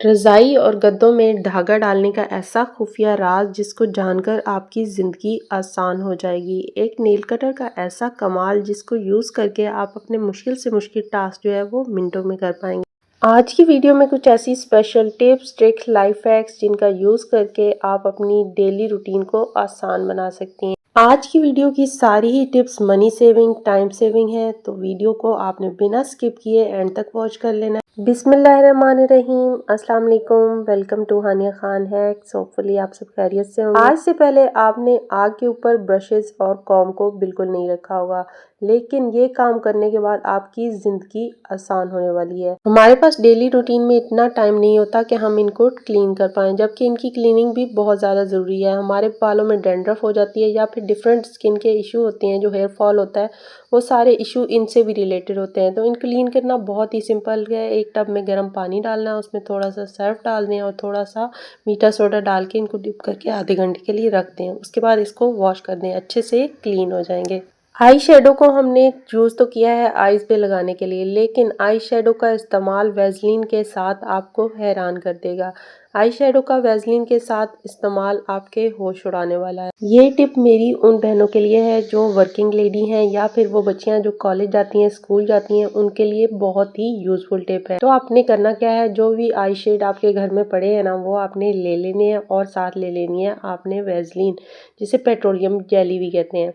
रज़ाई और गद्दों में धागा डालने का ऐसा खुफिया राज जिसको जानकर आपकी ज़िंदगी आसान हो जाएगी। एक नेल कटर का ऐसा कमाल जिसको यूज़ करके आप अपने मुश्किल से मुश्किल टास्क जो है वो मिनटों में कर पाएंगे। आज की वीडियो में कुछ ऐसी special tips, tricks, life hacks जिनका यूज़ करके आप अपनी डेली रूटीन को आसान बना सकती हैं। आज की वीडियो की सारी ही tips money saving, time saving है, तो वीडियो को आपने बिना स्किप किए एंड तक वॉच कर लेना है। बिस्मिल्लाहिर्रहमानिर्रहीम, अस्सलाम वालेकुम, welcome to Hania Khan hacks. Hopefully आप सब खैरियत से होंगे। आज से पहले आपने आग के ऊपर ब्रशेस और कॉम्ब को बिल्कुल नहीं रखा होगा, लेकिन ये काम करने के बाद आपकी ज़िंदगी आसान होने वाली है। हमारे पास डेली रूटीन में इतना टाइम नहीं होता कि हम इनको क्लीन कर पाएँ, जबकि इनकी क्लीनिंग भी बहुत ज़्यादा ज़रूरी है। हमारे बालों में डैंड्रफ हो जाती है या फिर डिफरेंट स्किन के इशू होते हैं, जो हेयर फॉल होता है, वो सारे इशू इनसे भी रिलेटेड होते हैं। तो इन क्लीन करना बहुत ही सिंपल है। एक टब में गर्म पानी डालना है, उसमें थोड़ा सा सर्फ डाल दें और थोड़ा सा मीठा सोडा डाल के इनको डिप करके आधे घंटे के लिए रख दें। उसके बाद इसको वॉश कर दें, अच्छे से क्लीन हो जाएंगे। आई शेडो को हमने यूज़ तो किया है आईज पे लगाने के लिए, लेकिन आई शेडो का इस्तेमाल वैसलीन के साथ आपको हैरान कर देगा। आई शेडो का वैसलीन के साथ इस्तेमाल आपके होश उड़ाने वाला है। ये टिप मेरी उन बहनों के लिए है जो वर्किंग लेडी हैं या फिर वो बच्चियां जो कॉलेज जाती हैं, स्कूल जाती हैं, उनके लिए बहुत ही यूजफुल टिप है। तो आपने करना क्या है, जो भी आई शेड आपके घर में पड़े हैं ना, वो आपने ले लेने हैं और साथ ले लेनी है आपने वैसलीन, जिसे पेट्रोलियम जेली भी कहते हैं।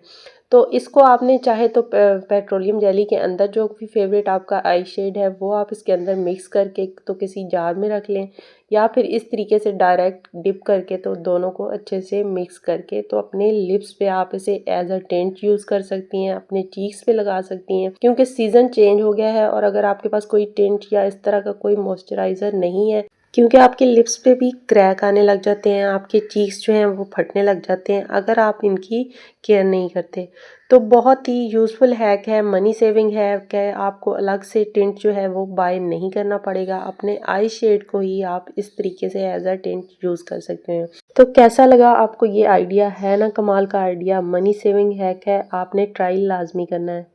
तो इसको आपने चाहे तो पेट्रोलियम जेली के अंदर जो भी फेवरेट आपका आई शेड है वो आप इसके अंदर मिक्स करके तो किसी जार में रख लें, या फिर इस तरीके से डायरेक्ट डिप करके तो दोनों को अच्छे से मिक्स करके तो अपने लिप्स पे आप इसे एज अ टेंट यूज़ कर सकती हैं, अपने चीक्स पे लगा सकती हैं, क्योंकि सीज़न चेंज हो गया है। और अगर आपके पास कोई टेंट या इस तरह का कोई मॉइस्चराइज़र नहीं है, क्योंकि आपके लिप्स पे भी क्रैक आने लग जाते हैं, आपके चीक्स जो हैं वो फटने लग जाते हैं अगर आप इनकी केयर नहीं करते। तो बहुत ही यूज़फुल हैक है, मनी सेविंग हैक है। आपको अलग से टिंट जो है वो बाय नहीं करना पड़ेगा, अपने आई शेड को ही आप इस तरीके से एज अ टिंट यूज़ कर सकते हैं। तो कैसा लगा आपको ये आइडिया? है ना कमाल का आइडिया, मनी सेविंग हैक है, आपने ट्राई लाजमी करना है।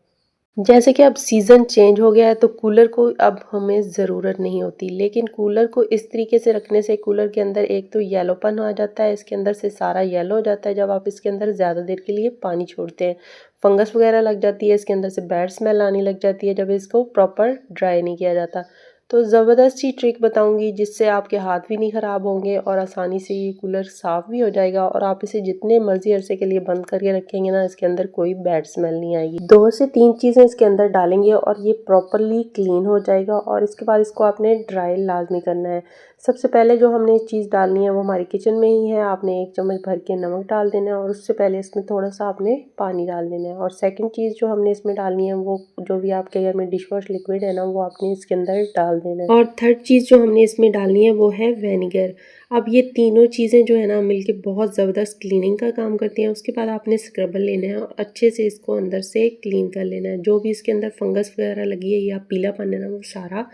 जैसे कि अब सीज़न चेंज हो गया है तो कूलर को अब हमें ज़रूरत नहीं होती, लेकिन कूलर को इस तरीके से रखने से कूलर के अंदर एक तो येलोपन आ जाता है, इसके अंदर से सारा येलो हो जाता है। जब आप इसके अंदर ज़्यादा देर के लिए पानी छोड़ते हैं, फंगस वगैरह लग जाती है, इसके अंदर से बैड स्मेल आने लग जाती है जब इसको प्रॉपर ड्राई नहीं किया जाता। तो ज़बरदस्त सी ट्रिक बताऊंगी जिससे आपके हाथ भी नहीं ख़राब होंगे और आसानी से ये कूलर साफ़ भी हो जाएगा, और आप इसे जितने मर्जी अरसे के लिए बंद करके रखेंगे ना, इसके अंदर कोई बैड स्मेल नहीं आएगी। 2 से 3 चीज़ें इसके अंदर डालेंगे और ये प्रॉपरली क्लीन हो जाएगा। और इसके बाद इसको आपने ड्राई लाजमी करना है। सबसे पहले जो हमने चीज़ डालनी है वो हमारी किचन में ही है। आपने 1 चम्मच भर के नमक डाल देना है और उससे पहले इसमें थोड़ा सा आपने पानी डाल देना है। और सेकंड चीज़ जो हमने इसमें डालनी है, वो जो भी आपके घर में डिश वॉश लिक्विड है ना, वो आपने इसके अंदर डाल देना है। और थर्ड चीज़ जो हमने इसमें डालनी है वो है विनेगर। अब ये तीनों चीज़ें जो है ना मिलके बहुत ज़बरदस्त क्लीनिंग का काम करती हैं। उसके बाद आपने स्क्रबर लेना है और अच्छे से इसको अंदर से क्लीन कर लेना है। जो भी इसके अंदर फंगस वगैरह लगी है या पीलापन है ना, वो सारा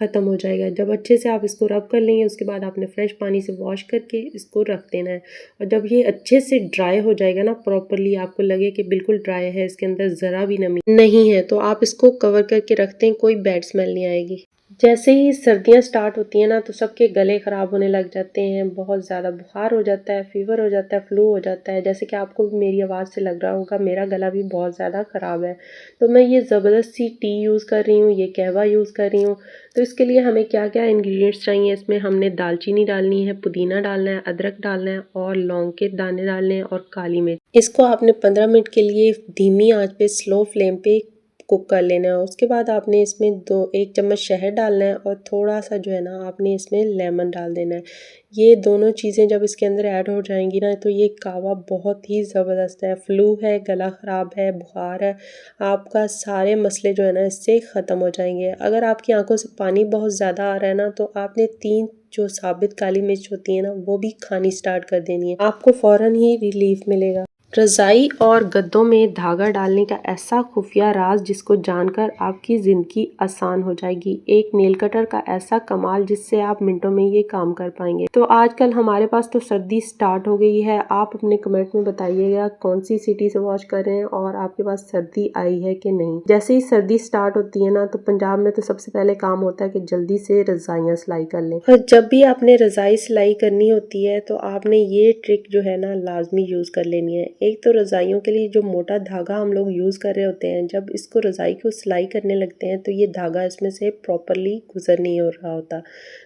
ख़त्म हो जाएगा जब अच्छे से आप इसको रब कर लेंगे। उसके बाद आपने फ्रेश पानी से वॉश करके इसको रख देना है। और जब ये अच्छे से ड्राई हो जाएगा ना प्रॉपरली, आपको लगे कि बिल्कुल ड्राई है, इसके अंदर ज़रा भी नमी नहीं है, तो आप इसको कवर करके रखते हैं, कोई बैड स्मेल नहीं आएगी। जैसे ही सर्दियाँ स्टार्ट होती हैं ना, तो सबके गले ख़राब होने लग जाते हैं, बहुत ज़्यादा बुखार हो जाता है, फ़ीवर हो जाता है, फ्लू हो जाता है। जैसे कि आपको भी मेरी आवाज़ से लग रहा होगा, मेरा गला भी बहुत ज़्यादा ख़राब है। तो मैं ये ज़बरदस्त सी टी यूज़ कर रही हूँ, ये कहवा यूज़ कर रही हूँ। तो इसके लिए हमें क्या क्या इंग्रेडिएंट्स चाहिए, इसमें हमने दालचीनी डालनी है, पुदीना डालना है, अदरक डालना है और लौंग के दाने डालने हैं और काली मिर्च। इसको आपने 15 मिनट के लिए धीमी आंच पे, स्लो फ्लेम पे कुक कर लेना है। उसके बाद आपने इसमें 1 चम्मच शहद डालना है और थोड़ा सा जो है ना आपने इसमें लेमन डाल देना है। ये दोनों चीज़ें जब इसके अंदर ऐड हो जाएंगी ना, तो ये कावा बहुत ही ज़बरदस्त है। फ्लू है, गला ख़राब है, बुखार है, आपका सारे मसले जो है ना इससे ख़त्म हो जाएंगे। अगर आपकी आंखों से पानी बहुत ज़्यादा आ रहा है ना, तो आपने 3 जो साबित काली मिर्च होती है ना, वो भी खानी स्टार्ट कर देनी है, आपको फ़ौरन ही रिलीफ मिलेगा। रज़ाई और गद्दों में धागा डालने का ऐसा खुफिया राज जिसको जानकर आपकी ज़िंदगी आसान हो जाएगी। एक नेल कटर का ऐसा कमाल जिससे आप मिनटों में ये काम कर पाएंगे। तो आजकल हमारे पास तो सर्दी स्टार्ट हो गई है। आप अपने कमेंट में बताइएगा कौन सी सिटी से वॉच कर रहे हैं और आपके पास सर्दी आई है कि नहीं। जैसे ही सर्दी स्टार्ट होती है ना, तो पंजाब में तो सबसे पहले काम होता है कि जल्दी से रज़ाइयाँ सिलाई कर लें। और जब भी आपने रज़ाई सिलाई करनी होती है तो आपने ये ट्रिक जो है ना लाजमी यूज़ कर लेनी है। एक तो रज़ाइयों के लिए जो मोटा धागा हम लोग यूज़ कर रहे होते हैं, जब इसको रज़ाई को सिलाई करने लगते हैं तो ये धागा इसमें से प्रॉपरली गुजर नहीं हो रहा होता।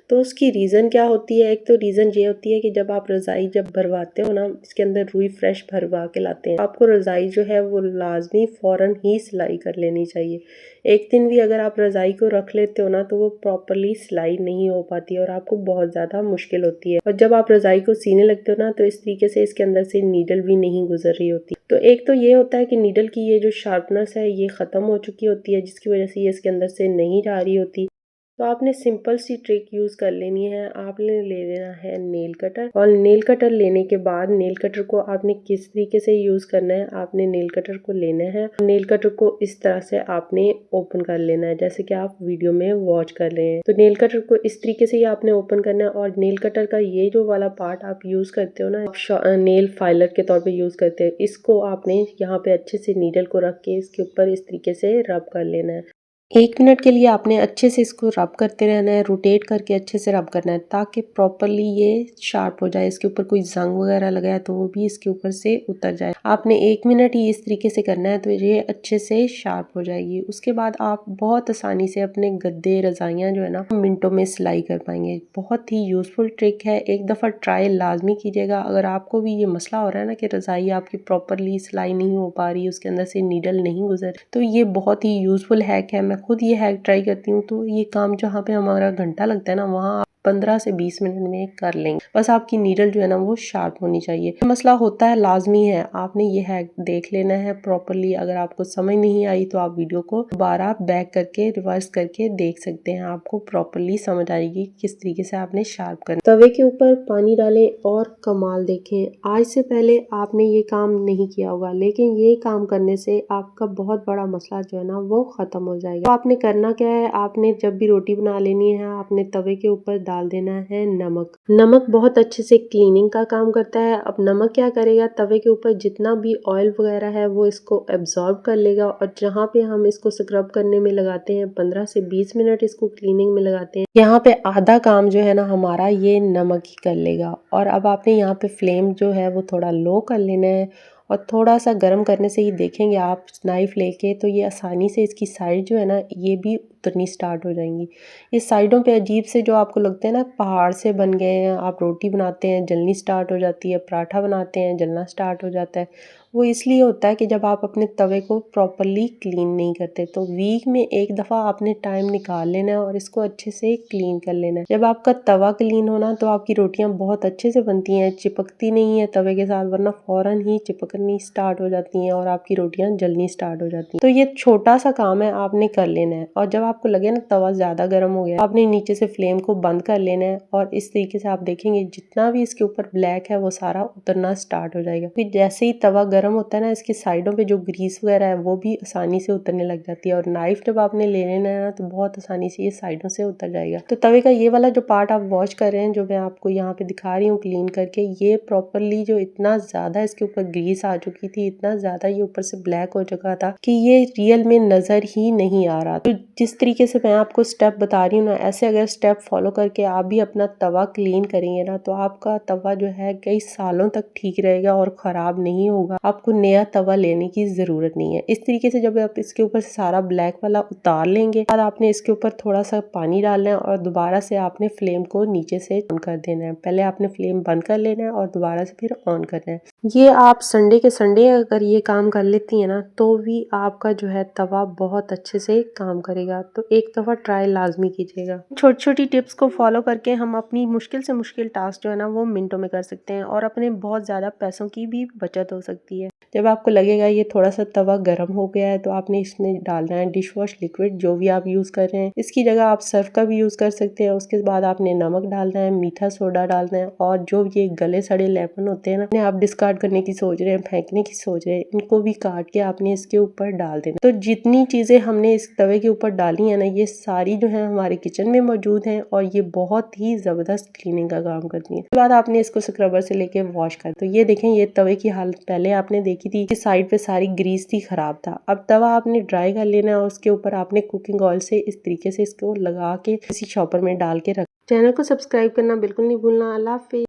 तो उसकी रीज़न क्या होती है? एक तो रीज़न ये होती है कि जब आप रज़ाई भरवाते हो ना, इसके अंदर रुई फ्रेश भरवा के लाते हैं, आपको रज़ाई जो है वो लाजमी फ़ौरन ही सिलाई कर लेनी चाहिए। एक दिन भी अगर आप रज़ाई को रख लेते हो ना, तो वो प्रॉपरली सिलाई नहीं हो पाती और आपको बहुत ज़्यादा मुश्किल होती है। और जब आप रज़ाई को सीने लगते हो ना, तो इस तरीके से इसके अंदर से नीडल भी नहीं गुजर रही होती। तो एक तो ये होता है कि नीडल की ये जो शार्पनेस है ये ख़त्म हो चुकी होती है, जिसकी वजह से ये इसके अंदर से नहीं जा रही होती। तो आपने सिंपल सी ट्रिक यूज़ कर लेनी है। आपने ले लेना है नेल कटर, और नेल कटर लेने के बाद नेल कटर को आपने किस तरीके से यूज़ करना है, आपने नेल कटर को लेना है, नेल कटर को इस तरह से आपने ओपन कर लेना है जैसे कि आप वीडियो में वॉच कर रहे हैं। तो नेल कटर को इस तरीके से ही आपने ओपन करना है। और नेल कटर का ये जो वाला पार्ट आप यूज़ करते हो ना, नेल फाइलर के तौर पे यूज़ करते हो, इसको आपने यहाँ पे अच्छे से नीडल को रख के इसके ऊपर इस तरीके से रब कर लेना है। 1 मिनट के लिए आपने अच्छे से इसको रब करते रहना है, रोटेट करके अच्छे से रब करना है ताकि प्रॉपरली ये शार्प हो जाए। इसके ऊपर कोई जंग वगैरह लगा है तो वो भी इसके ऊपर से उतर जाए। आपने 1 मिनट ही इस तरीके से करना है तो ये अच्छे से शार्प हो जाएगी। उसके बाद आप बहुत आसानी से अपने गद्दे रज़ाइयाँ जो है ना मिनटों में सिलाई कर पाएंगे। बहुत ही यूज़फुल ट्रिक है, एक दफ़ा ट्राई लाजमी कीजिएगा। अगर आपको भी ये मसला हो रहा है ना कि रज़ाई आपकी प्रॉपरली सिलाई नहीं हो पा रही, उसके अंदर से नीडल नहीं गुजर, तो ये बहुत ही यूज़फुल हैक है। मैं खुद ये हैक ट्राई करती हूँ, तो ये काम जहाँ पे हमारा घंटा लगता है ना, वहाँ 15 से 20 मिनट में कर लेंगे। बस आपकी नीडल जो है ना वो शार्प होनी चाहिए। मसला होता है, लाजमी है, आपने ये हैक देख लेना है प्रॉपरली। अगर आपको समझ नहीं आई तो आप वीडियो को दोबारा बैक करके रिवर्स करके देख सकते हैं, आपको प्रॉपरली समझ आएगी किस तरीके से आपने शार्प करना। तवे के ऊपर पानी डालें और कमाल देखें। आज से पहले आपने ये काम नहीं किया होगा, लेकिन ये काम करने से आपका बहुत बड़ा मसला जो है ना वो खत्म हो जाएगा। तो आपने करना क्या है, आपने जब भी रोटी बना लेनी है, आपने तवे के ऊपर डाल देना है नमक। नमक बहुत अच्छे से क्लीनिंग का काम करता है। अब नमक क्या करेगा, तवे के ऊपर जितना भी ऑयल वगैरह है वो इसको एब्जॉर्ब कर लेगा। और जहाँ पे हम इसको स्क्रब करने में लगाते हैं 15 से 20 मिनट, इसको क्लीनिंग में लगाते हैं, यहाँ पे आधा काम जो है ना हमारा ये नमक ही कर लेगा। और अब आपने यहाँ पे फ्लेम जो है वो थोड़ा लो कर लेना है और थोड़ा सा गर्म करने से ही देखेंगे आप नाइफ लेके, तो ये आसानी से इसकी साइड जो है ना ये भी उतरनी स्टार्ट हो जाएंगी। इस साइडों पे अजीब से जो आपको लगते हैं ना पहाड़ से बन गए हैं, आप रोटी बनाते हैं जलनी स्टार्ट हो जाती है, पराठा बनाते हैं जलना स्टार्ट हो जाता है, वो इसलिए होता है कि जब आप अपने तवे को प्रॉपरली क्लीन नहीं करते। तो वीक में एक दफ़ा आपने टाइम निकाल लेना है और इसको अच्छे से क्लीन कर लेना है। जब आपका तवा क्लीन होना तो आपकी रोटियां बहुत अच्छे से बनती हैं, चिपकती नहीं है तवे के साथ, वरना फ़ौरन ही चिपकनी स्टार्ट हो जाती हैं और आपकी रोटियां जलनी स्टार्ट हो जाती हैं। तो ये छोटा सा काम है, आपने कर लेना है। और जब आपको लगे ना तवा ज़्यादा गर्म हो गया, आपने नीचे से फ्लेम को बंद कर लेना है और इस तरीके से आप देखेंगे जितना भी इसके ऊपर ब्लैक है वो सारा उतरना स्टार्ट हो जाएगा। फिर जैसे ही तवा गर्म होता है ना, इसकी साइडों पे जो ग्रीस वगैरह है वो भी आसानी से उतरने लग जाती है। और नाइफ जब आपने ले लेना है ना तो बहुत आसानी से ये साइडों से उतर जाएगा। तो तवे का ये वाला जो पार्ट आप वॉश कर रहे हैं, जो मैं आपको यहाँ पे दिखा रही हूँ क्लीन करके, ये प्रॉपरली जो इतना ज़्यादा इसके ऊपर ग्रीस आ चुकी थी, इतना ज़्यादा ये ऊपर से ब्लैक हो चुका था कि ये रियल में नज़र ही नहीं आ रहा। तो जिस तरीके से मैं आपको स्टेप बता रही हूँ ना, ऐसे अगर स्टेप फॉलो करके आप भी अपना तवा क्लीन करेंगे ना, तो आपका तवा जो है कई सालों तक ठीक रहेगा और ख़राब नहीं होगा। आपको नया तवा लेने की ज़रूरत नहीं है। इस तरीके से जब आप इसके ऊपर से सारा ब्लैक वाला उतार लेंगे, बाद आपने इसके ऊपर थोड़ा सा पानी डालना है और दोबारा से आपने फ्लेम को नीचे से ऑन कर देना है। पहले आपने फ्लेम बंद कर लेना है और दोबारा से फिर ऑन करना है। ये आप संडे के संडे अगर ये काम कर लेती हैं ना, तो भी आपका जो है तवा बहुत अच्छे से काम करेगा। तो एक दफ़ा ट्राई लाजमी कीजिएगा। छोटी छोटी टिप्स को फॉलो करके हम अपनी मुश्किल से मुश्किल टास्क जो है ना वो मिनटों में कर सकते हैं और अपने बहुत ज़्यादा पैसों की भी बचत हो सकती है। जब आपको लगेगा ये थोड़ा सा तवा गर्म हो गया है तो आपने इसमें डालना है डिश वॉश लिक्विड, जो भी आप यूज़ कर रहे हैं। इसकी जगह आप सर्फ का भी यूज़ कर सकते हैं। उसके बाद आपने नमक डालना है, मीठा सोडा डालना है और जो ये गले सड़े लेमन होते हैं ना, इन्हें आप डिस्कार्ड करने की सोच रहे हैं, फेंकने की सोच रहे हैं, इनको भी काट के आपने इसके ऊपर डाल देना। तो जितनी चीज़ें हमने इस तवे के ऊपर डाली है ना, ये सारी जो है हमारे किचन में मौजूद हैं और ये बहुत ही ज़बरदस्त क्लीनिंग का काम करती हैं। उसके बाद आपने इसको स्क्रबर से लेके वॉश कर, तो ये देखें ये तवे की हालत पहले आपने देखी थी कि साइड पे सारी ग्रीस थी, खराब था। अब तवा आपने ड्राई कर लेना है और उसके ऊपर आपने कुकिंग ऑयल से इस तरीके से इसको लगा के किसी शॉपर में डाल के रख। चैनल को सब्सक्राइब करना बिल्कुल नहीं भूलना। अल्लाह हाफिज़।